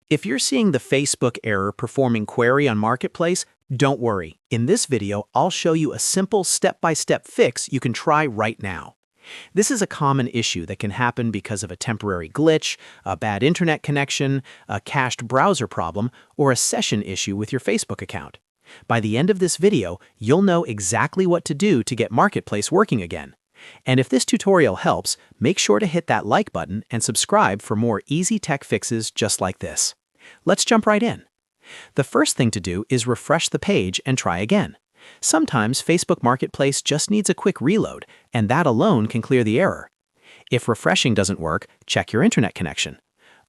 If you're seeing the Facebook error performing query on Marketplace, don't worry. In this video, I'll show you a simple step-by-step fix you can try right now. This is a common issue that can happen because of a temporary glitch, a bad internet connection, a cached browser problem, or a session issue with your Facebook account. By the end of this video, you'll know exactly what to do to get Marketplace working again. And if this tutorial helps, make sure to hit that like button and subscribe for more easy tech fixes just like this. Let's jump right in. The first thing to do is refresh the page and try again. Sometimes Facebook Marketplace just needs a quick reload, and that alone can clear the error. If refreshing doesn't work, check your internet connection.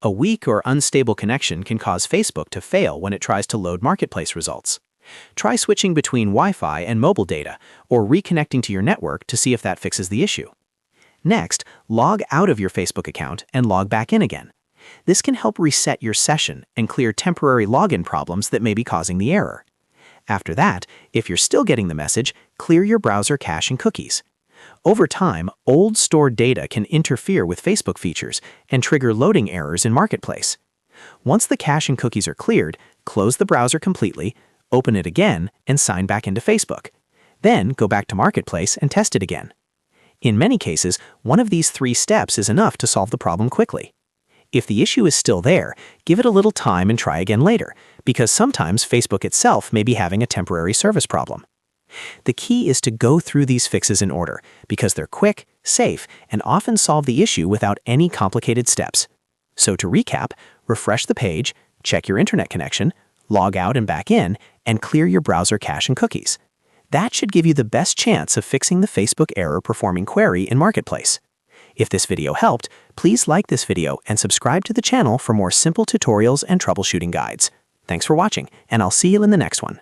A weak or unstable connection can cause Facebook to fail when it tries to load Marketplace results. Try switching between Wi-Fi and mobile data, or reconnecting to your network to see if that fixes the issue. Next, log out of your Facebook account and log back in again. This can help reset your session and clear temporary login problems that may be causing the error. After that, if you're still getting the message, clear your browser cache and cookies. Over time, old stored data can interfere with Facebook features and trigger loading errors in Marketplace. Once the cache and cookies are cleared, close the browser completely, open it again, and sign back into Facebook. Then go back to Marketplace and test it again. In many cases, one of these 3 steps is enough to solve the problem quickly. If the issue is still there, give it a little time and try again later, because sometimes Facebook itself may be having a temporary service problem. The key is to go through these fixes in order, because they're quick, safe, and often solve the issue without any complicated steps. So to recap, refresh the page, check your internet connection, log out and back in, and clear your browser cache and cookies. That should give you the best chance of fixing the Facebook error performing query in Marketplace. If this video helped, please like this video and subscribe to the channel for more simple tutorials and troubleshooting guides. Thanks for watching, and I'll see you in the next one.